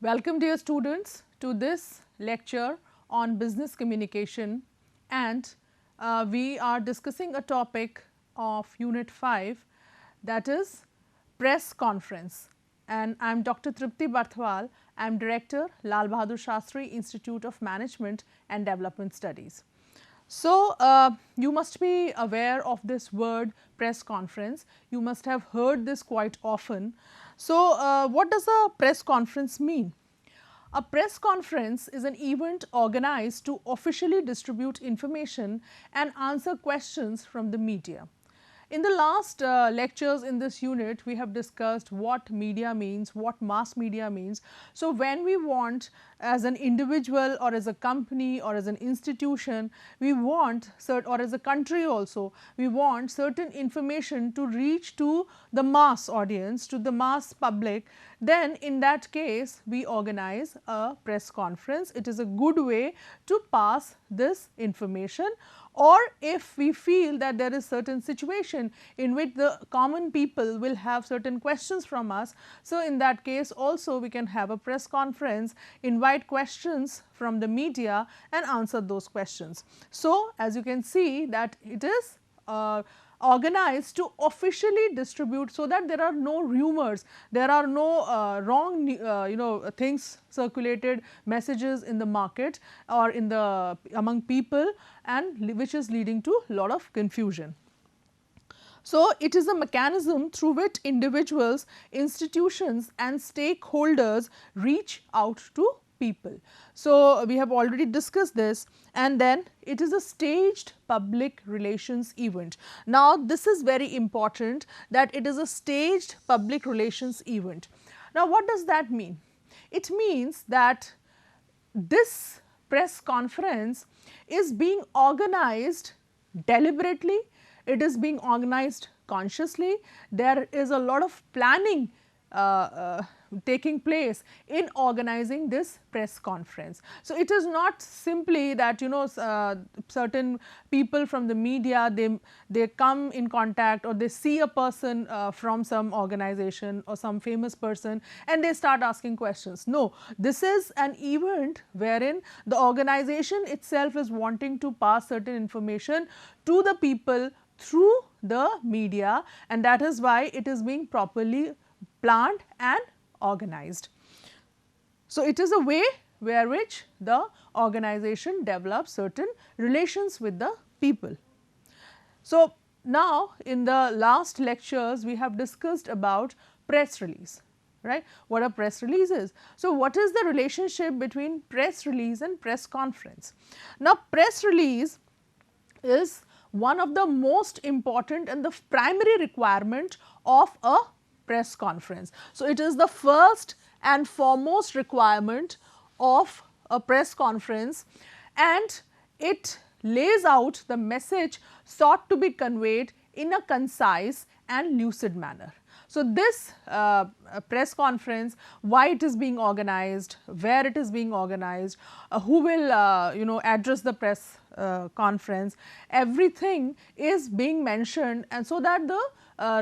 Welcome dear students to this lecture on business communication, and we are discussing a topic of unit 5, that is press conference, and I am Dr. Tripti Barthwal. I am director, Lal Bahadur Shastri Institute of Management and Development Studies. So, you must be aware of this word press conference. You must have heard this quite often. So, what does a press conference mean? A press conference is an event organized to officially distribute information and answer questions from the media. In the last lectures in this unit, we have discussed what media means, what mass media means. So, when we want, as an individual or as a company or as an institution, we want or as a country also, we want certain information to reach to the mass audience, to the mass public, then in that case we organize a press conference. It is a good way to pass this information. Or if we feel that there is certain situation in which the common people will have certain questions from us, so in that case also we can have a press conference, invite questions from the media and answer those questions. So, as you can see that it is organized to officially distribute, so that there are no rumors, there are no wrong things circulated, messages in the market or in the among people, and which is leading to a lot of confusion. So, it is a mechanism through which individuals, institutions and stakeholders reach out to people. So, we have already discussed this, and then it is a staged public relations event. Now, this is very important, that it is a staged public relations event. Now, what does that mean? It means that this press conference is being organized deliberately, it is being organized consciously, there is a lot of planning taking place in organizing this press conference. So, it is not simply that certain people from the media, they come in contact or they see a person from some organization or some famous person and they start asking questions. No, this is an event wherein the organization itself is wanting to pass certain information to the people through the media, and that is why it is being properly planned and organized. So, it is a way where which the organization develops certain relations with the people. So, now in the last lectures we have discussed about press release, right, what a press release is. So, what is the relationship between press release and press conference? Now, press release is one of the most important and the primary requirement of a press conference. So, it is the first and foremost requirement of a press conference, and it lays out the message sought to be conveyed in a concise and lucid manner. So, this press conference, why it is being organized, where it is being organized, who will address the press conference, everything is being mentioned, and so that the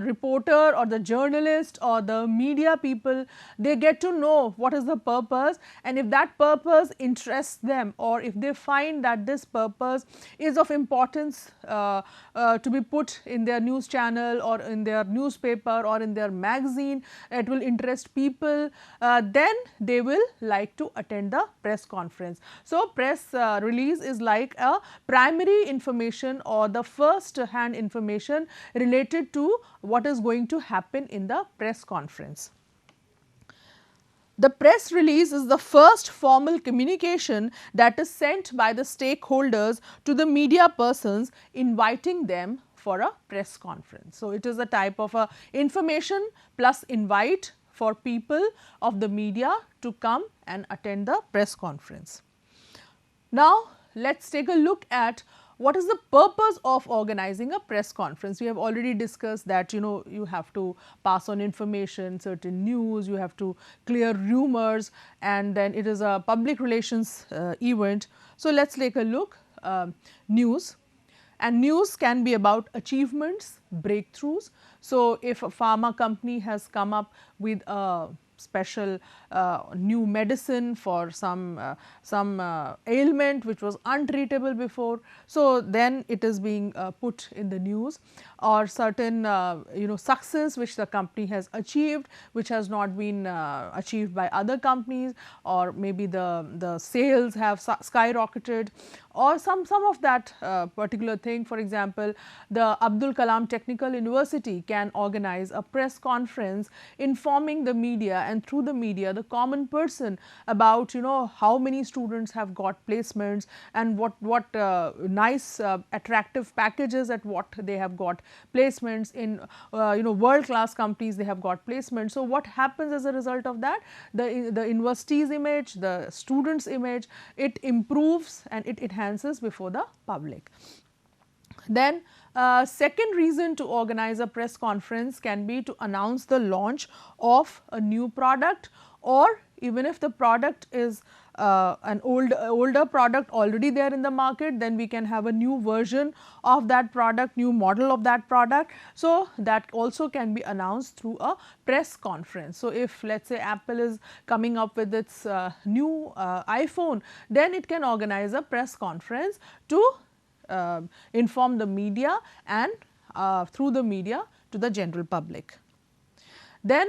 reporter or the journalist or the media people, they get to know what is the purpose, and if that purpose interests them or if they find that this purpose is of importance to be put in their news channel or in their newspaper or in their magazine, it will interest people, then they will like to attend the press conference. So, press release is like a primary information or the first hand information related to what is going to happen in the press conference. The press release is the first formal communication that is sent by the stakeholders to the media persons, inviting them for a press conference. So, it is a type of a information plus invite for people of the media to come and attend the press conference. Now, let us take a look at what is the purpose of organizing a press conference. We have already discussed that you have to pass on information, certain news, you have to clear rumors, and then it is a public relations event. So, let us take a look. News, and news can be about achievements, breakthroughs. So, if a pharma company has come up with a special new medicine for some ailment which was untreatable before. So, then it is being put in the news, or certain success which the company has achieved, which has not been achieved by other companies, or maybe the sales have skyrocketed, or some of that particular thing. For example, the Abdul Kalam Technical University can organize a press conference informing the media, and through the media the common person about how many students have got placements, and what nice attractive packages at what they have got placements in world class companies they have got placements. So, what happens as a result of that? The university's image, the students' image, it improves and it enhances before the public. Then second reason to organize a press conference can be to announce the launch of a new product, or even if the product is an older product already there in the market, then we can have a new version of that product, new model of that product. So, that also can be announced through a press conference. So, if let us say Apple is coming up with its new iPhone, then it can organize a press conference to inform the media, and through the media to the general public. Then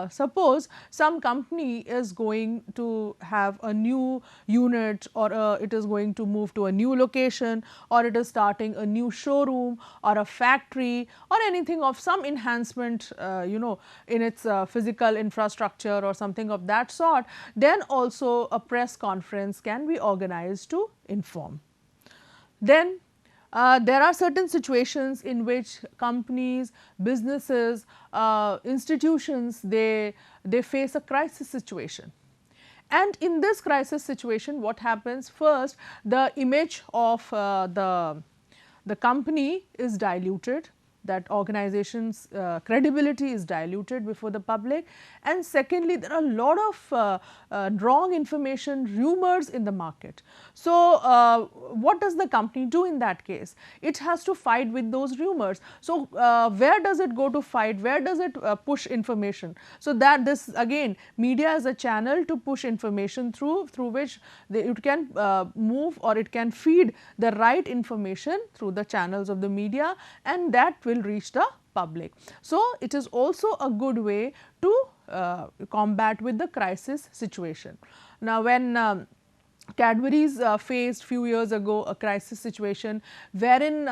suppose some company is going to have a new unit, or it is going to move to a new location, or it is starting a new showroom or a factory, or anything of some enhancement in its physical infrastructure or something of that sort, then also a press conference can be organized to inform. Then there are certain situations in which companies, businesses, institutions, they face a crisis situation. And in this crisis situation, what happens? First, the image of the company is diluted, that organization's credibility is diluted before the public, and secondly, there are a lot of wrong information, rumors in the market. So, what does the company do in that case? It has to fight with those rumors. So, where does it go to fight? Where does it push information? So, that this again, media is a channel to push information through which it can move, or it can feed the right information through the channels of the media, and that will reach the public. So, it is also a good way to combat with the crisis situation. Now, when Cadbury's faced few years ago a crisis situation wherein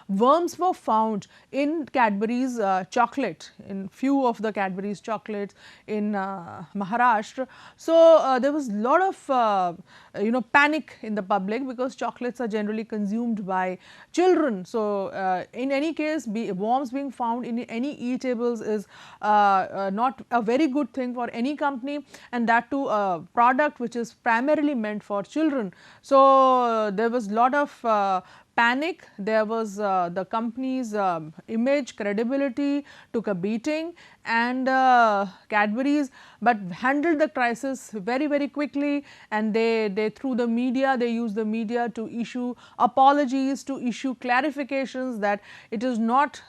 worms were found in Cadbury's chocolate, in few of the Cadbury's chocolates in Maharashtra. So, there was a lot of panic in the public, because chocolates are generally consumed by children. So, in any case, worms being found in any eatables is not a very good thing for any company, and that too a product which is primarily meant for children. So, there was lot of panic, there was the company's image, credibility took a beating, and Cadbury's but handled the crisis very quickly, and they through the media, they used the media to issue apologies, to issue clarifications that it is not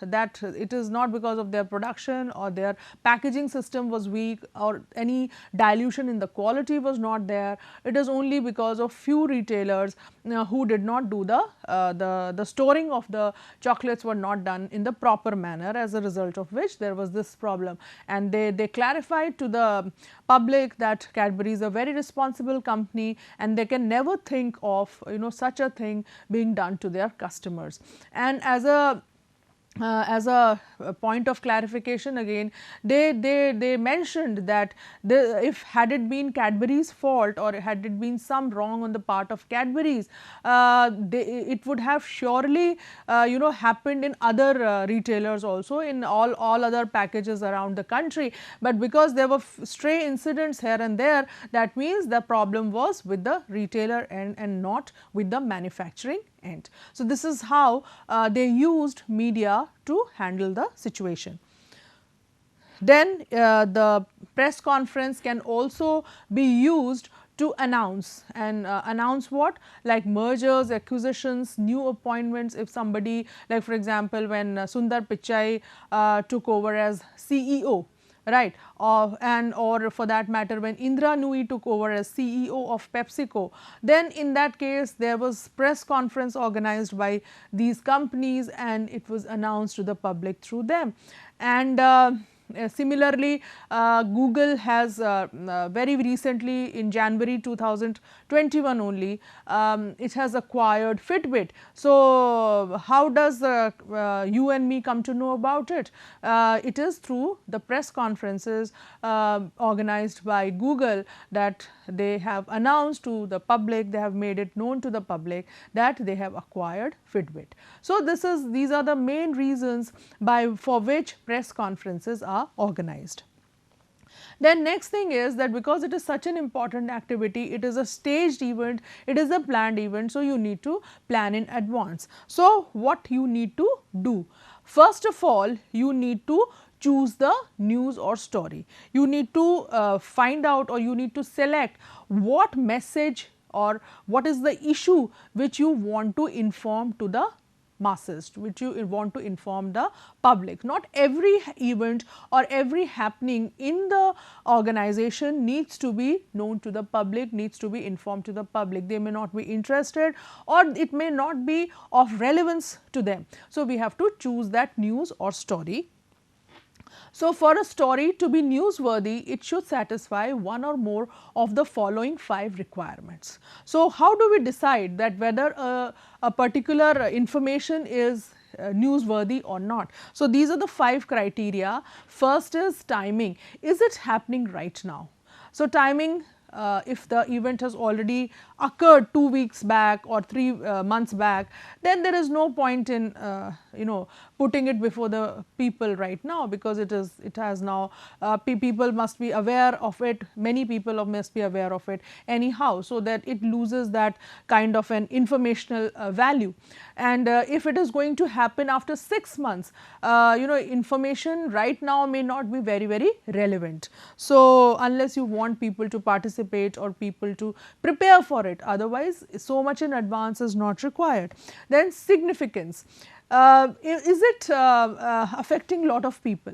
because of their production or their packaging system was weak, or any dilution in the quality was not there. It is only because of few retailers who did not do the storing of the chocolates were not done in the proper manner, as a result of which there was this problem. And they clarified to the public that Cadbury is a very responsible company, and they can never think of such a thing being done to their customers. And as a point of clarification, again they mentioned that if had it been Cadbury's fault, or had it been some wrong on the part of Cadbury's, it would have surely happened in other retailers also, in all other packages around the country. But because there were stray incidents here and there, that means the problem was with the retailer end and not with the manufacturing end. So, this is how they used media to handle the situation. Then the press conference can also be used to announce, and announce what? Like mergers, acquisitions, new appointments. If somebody, like for example, when Sundar Pichai took over as CEO, right, and or for that matter when Indra Nooyi took over as CEO of PepsiCo, then in that case there was press conference organized by these companies and it was announced to the public through them. And similarly, Google has very recently in January 2021 only, it has acquired Fitbit. So, how does you and me come to know about it? It is through the press conferences organized by Google that they have announced to the public, they have made it known to the public that they have acquired Fitbit. So, these are the main reasons for which press conferences are organized. Then next thing is that because it is such an important activity, it is a staged event, it is a planned event, so you need to plan in advance. So, what you need to do? First of all, you need to choose the news or story. You need to find out or you need to select what message or what is the issue which you want to inform to the masses, which you want to inform the public. Not every event or every happening in the organization needs to be known to the public, needs to be informed to the public. They may not be interested or it may not be of relevance to them. So, we have to choose that news or story. So, for a story to be newsworthy, it should satisfy one or more of the following 5 requirements. So, how do we decide that whether a particular information is newsworthy or not? So, these are the 5 criteria. First is timing. Is it happening right now? So, timing, if the event has already occurred 2 weeks back or 3 months back, then there is no point in putting it before the people right now, because it has now people must be aware of it, many people must be aware of it anyhow, so that it loses that kind of an informational value. And if it is going to happen after 6 months, information right now may not be very relevant. So, unless you want people to participate or people to prepare for it, otherwise so much in advance is not required. Then significance. Is it affecting lot of people?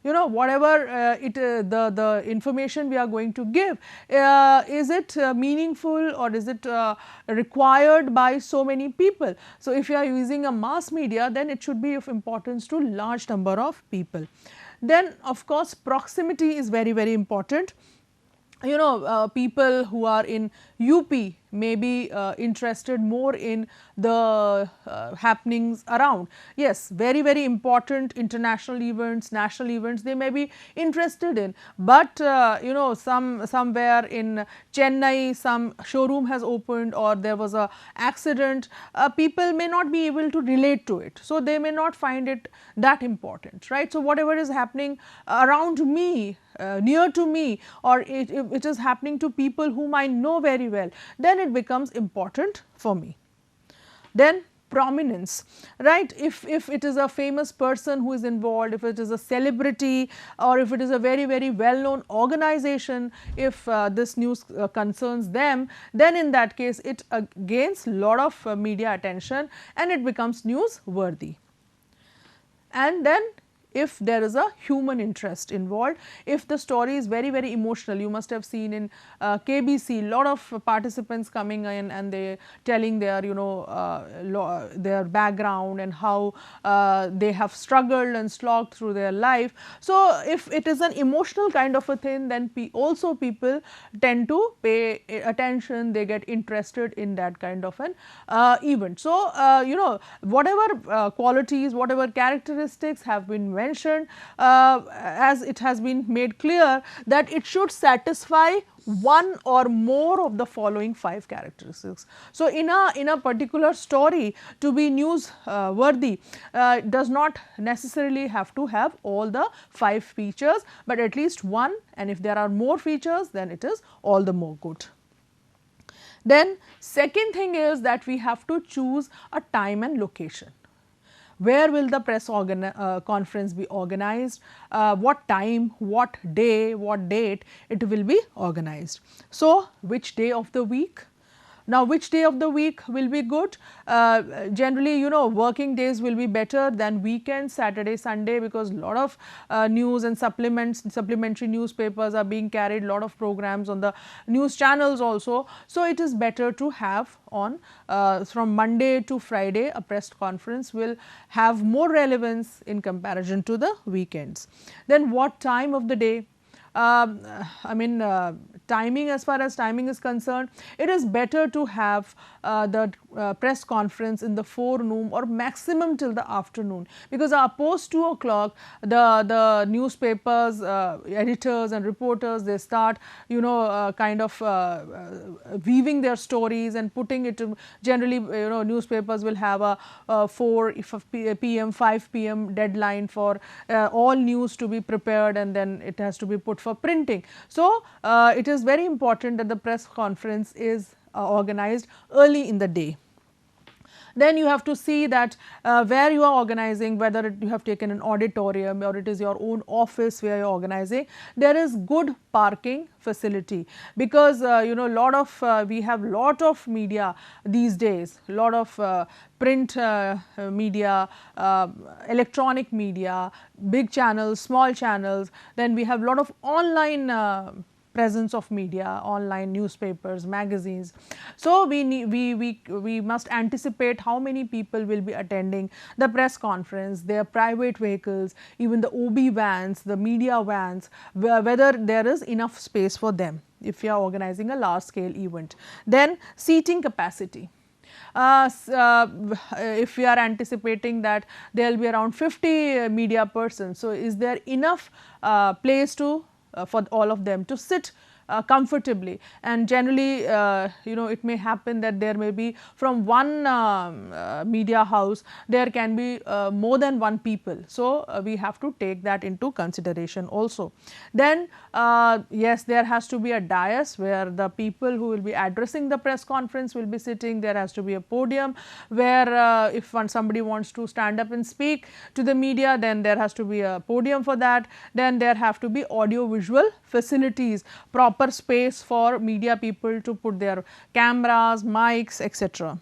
Whatever the information we are going to give, is it meaningful or is it required by so many people? So, if you are using a mass media, then it should be of importance to large number of people. Then of course, proximity is very important. People who are in UP may be interested more in the happenings around. Yes, very important international events, national events they may be interested in, but somewhere in Chennai some showroom has opened or there was a accident, people may not be able to relate to it. So, they may not find it that important, right. So, whatever is happening around me, near to me, or it is happening to people whom I know very well, then it becomes important for me. Then prominence, right. If it is a famous person who is involved, if it is a celebrity or if it is a very well known organization, if this news concerns them, then in that case it gains lot of media attention and it becomes newsworthy. And then if there is a human interest involved, if the story is very emotional, you must have seen in KBC lot of participants coming in and they telling their their background and how they have struggled and slogged through their life. So, if it is an emotional kind of a thing, then also people tend to pay attention, they get interested in that kind of an event. So, whatever qualities, whatever characteristics have been mentioned, as it has been made clear that it should satisfy one or more of the following 5 characteristics. So, in a particular story to be newsworthy does not necessarily have to have all the 5 features, but at least one, and if there are more features then it is all the more good. Then second thing is that we have to choose a time and location. Where will the press conference be organized, what time, what day, what date it will be organized. So, which day of the week, Now, which day of the week will be good? Generally, you know, working days will be better than weekends, Saturday, Sunday, because a lot of news and supplementary newspapers are being carried, lot of programs on the news channels also. So, it is better to have on from Monday to Friday. A press conference will have more relevance in comparison to the weekends. Then what time of the day? I mean, timing, as far as timing is concerned, it is better to have the press conference in the forenoon or maximum till the afternoon, because post 2 o'clock the newspapers, editors and reporters, they start, you know, kind of weaving their stories and putting it to, generally, you know, newspapers will have a 4 p.m. 5 p.m. deadline for all news to be prepared, and then it has to be put for printing. So, it is very important that the press conference is organized early in the day. Then you have to see that where you are organizing, whether you have taken an auditorium or it is your own office where you are organizing, there is good parking facility, because you know, lot of we have lot of media these days, lot of print media, electronic media, big channels, small channels. Then we have lot of online presence of media, online newspapers, magazines. So, we must anticipate how many people will be attending the press conference, their private vehicles, even the OB vans, the media vans, whether there is enough space for them if you are organizing a large scale event. Then seating capacity. If we are anticipating that there will be around 50 media persons, so is there enough place to for all of them to sit comfortably? And generally, you know, it may happen that there may be from one media house, there can be more than one people. So, we have to take that into consideration also. Then yes, there has to be a dais where the people who will be addressing the press conference will be sitting. There has to be a podium where if somebody wants to stand up and speak to the media, then there has to be a podium for that. Then there have to be audio visual facilities, proper space for media people to put their cameras, mics, etc.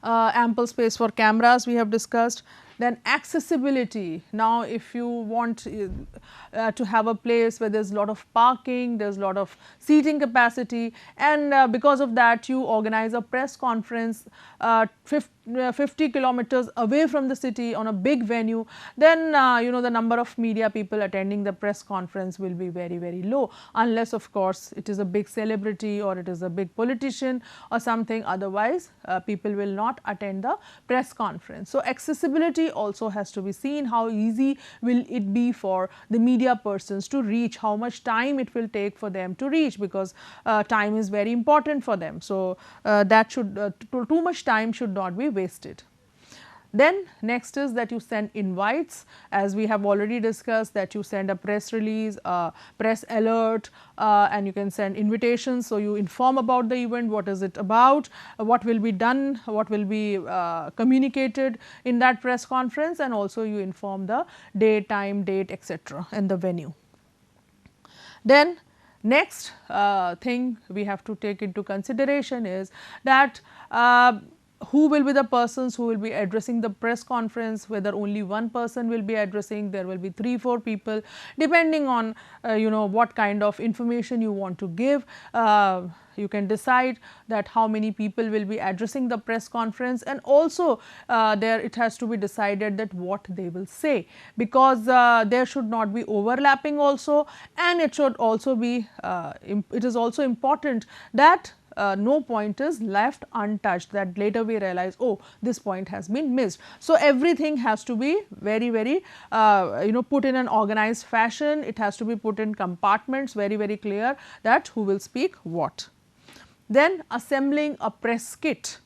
Ample space for cameras we have discussed. Then accessibility. Now, if you want to have a place where there is a lot of parking, there is a lot of seating capacity, and because of that you organize a press conference 50 kilometers away from the city on a big venue, then you know, the number of media people attending the press conference will be very, very low, unless of course it is a big celebrity or it is a big politician or something. Otherwise, people will not attend the press conference. So, accessibility also has to be seen. How easy will it be for the media persons to reach, how much time it will take for them to reach, because time is very important for them. So, that should too much time should not be wasted. Then next is that you send invites, as we have already discussed, that you send a press release, a press alert, and you can send invitations. So, you inform about the event, what is it about, what will be done, what will be communicated in that press conference, and also you inform the day, time, date, etc. and the venue. Then next thing we have to take into consideration is that who will be the persons who will be addressing the press conference, whether only one person will be addressing, there will be 3-4 people, depending on you know, what kind of information you want to give. You can decide that how many people will be addressing the press conference, and also there it has to be decided that what they will say, because there should not be overlapping also, and it should also be it is also important that no point is left untouched, that later we realize, oh, this point has been missed. So, everything has to be very, very you know, put in an organized fashion. It has to be put in compartments, very, very clear that who will speak what. Then assembling a press kit.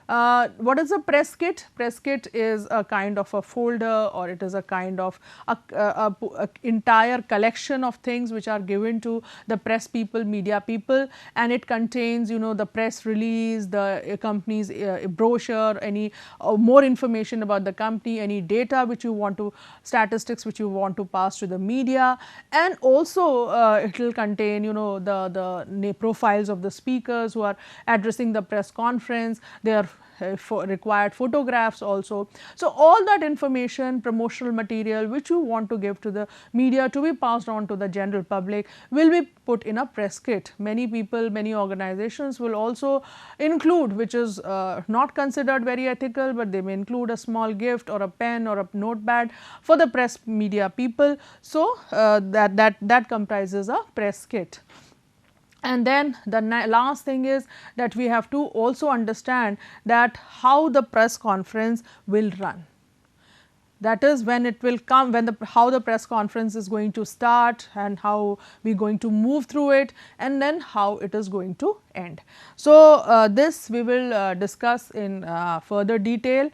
What is a press kit? Press kit is a kind of a folder, or it is a kind of a entire collection of things which are given to the press people, media people, and it contains, you know, the press release, the company's brochure, any more information about the company, any data which you want to, statistics which you want to pass to the media, and also it will contain, you know, the profiles of the speakers who are addressing the press conference, their required photographs also. So, all that information, promotional material which you want to give to the media to be passed on to the general public will be put in a press kit. Many people, many organizations will also include, which is not considered very ethical, but they may include a small gift or a pen or a notepad for the press media people. So, that comprises a press kit. And then the last thing is that we have to also understand that how the press conference will run. That is, when it will come, when how the press conference is going to start, and how we are going to move through it, and then how it is going to end. So, this we will discuss in further detail.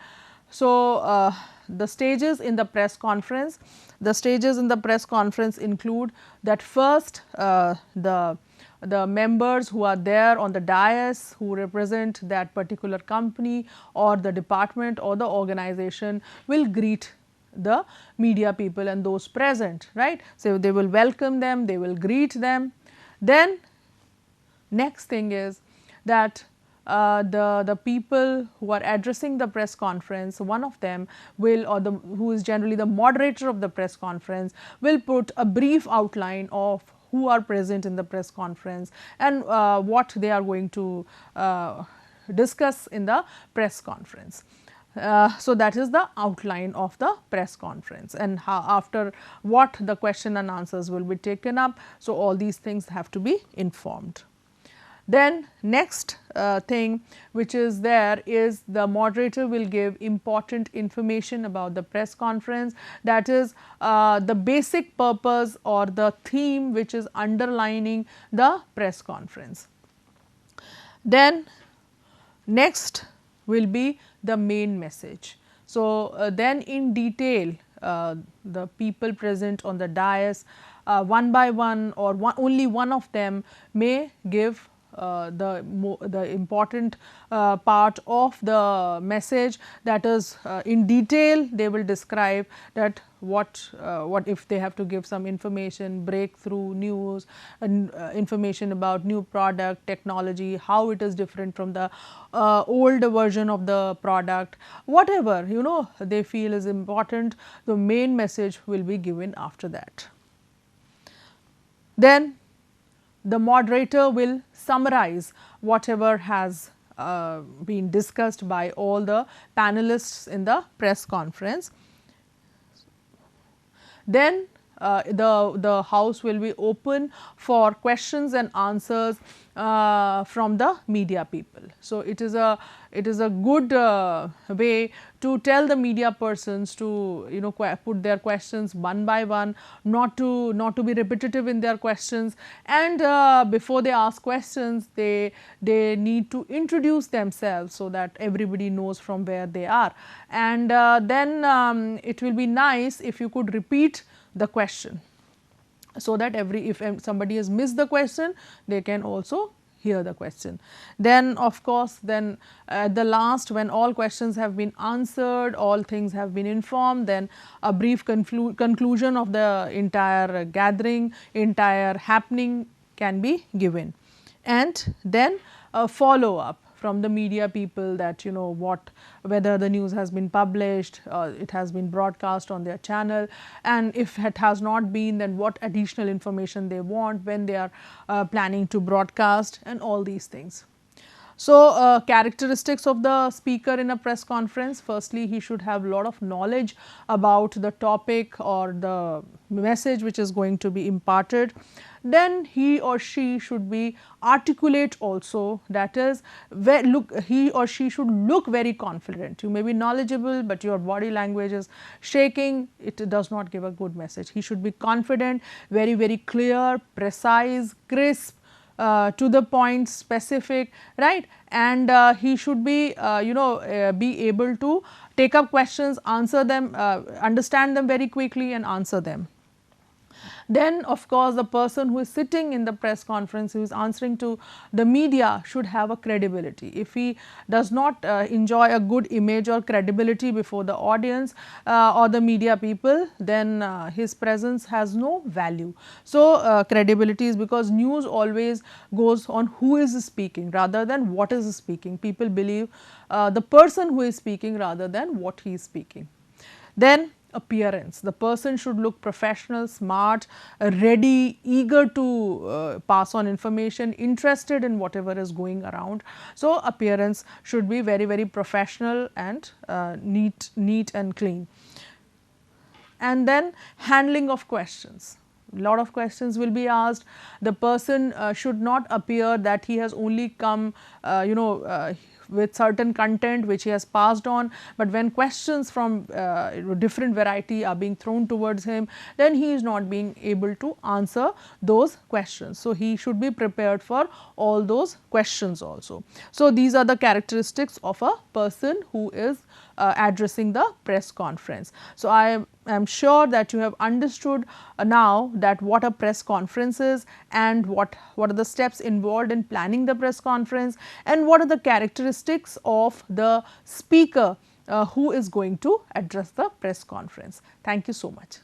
So, the stages in the press conference. The stages in the press conference include that first the members who are there on the dais, who represent that particular company or the department or the organization, will greet the media people and those present, right. So, they will welcome them, they will greet them. Then next thing is that the people who are addressing the press conference, one of them will, or who is generally the moderator of the press conference, will put a brief outline of who are present in the press conference and what they are going to discuss in the press conference. So, that is the outline of the press conference, and how, after what the question and answers will be taken up. So, all these things have to be informed. Then next thing which is there is the moderator will give important information about the press conference, that is the basic purpose or the theme which is underlining the press conference. Then next will be the main message. So, then in detail the people present on the dais one by one, or only one of them may give the important part of the message, that is in detail they will describe that what if they have to give some information, breakthrough news, information about new product, technology, how it is different from the old version of the product, whatever, you know, they feel is important, the main message will be given after that. Then the moderator will summarize whatever has been discussed by all the panelists in the press conference. Then the house will be open for questions and answers from the media people. So, it is a good way to tell the media persons to, you know, put their questions one by one, not to be repetitive in their questions, and before they ask questions they need to introduce themselves so that everybody knows from where they are, and then it will be nice if you could repeat the question, so that if somebody has missed the question, they can also hear the question. Then of course, then at the last, when all questions have been answered, all things have been informed, then a brief conclusion of the entire gathering, entire happening can be given, and then a follow up from the media people, that, you know, whether the news has been published, it has been broadcast on their channel, and if it has not been, then what additional information they want, when they are planning to broadcast, and all these things. So, characteristics of the speaker in a press conference: firstly, he should have a lot of knowledge about the topic or the message which is going to be imparted. Then he or she should be articulate also, that is, he or she should look very confident. You may be knowledgeable, but your body language is shaking, it does not give a good message. He should be confident, very clear, precise, crisp, to the point, specific, right, and he should be be able to take up questions, answer them, understand them very quickly and answer them. Then of course, the person who is sitting in the press conference, who is answering to the media, should have a credibility. If he does not enjoy a good image or credibility before the audience or the media people, then his presence has no value. So credibility is because news always goes on who is speaking rather than what is speaking. People believe the person who is speaking rather than what he is speaking. Then appearance, the person should look professional, smart, ready, eager to pass on information, interested in whatever is going around. So appearance should be very, very professional and neat and clean. And then handling of questions. Lot of questions will be asked. The person should not appear that he has only come with certain content which he has passed on, but when questions from different variety are being thrown towards him, then he is not being able to answer those questions. So he should be prepared for all those questions also. So these are the characteristics of a person who is addressing the press conference. So I am sure that you have understood now that what a press conference is, and what are the steps involved in planning the press conference, and what are the characteristics of the speaker who is going to address the press conference. Thank you so much.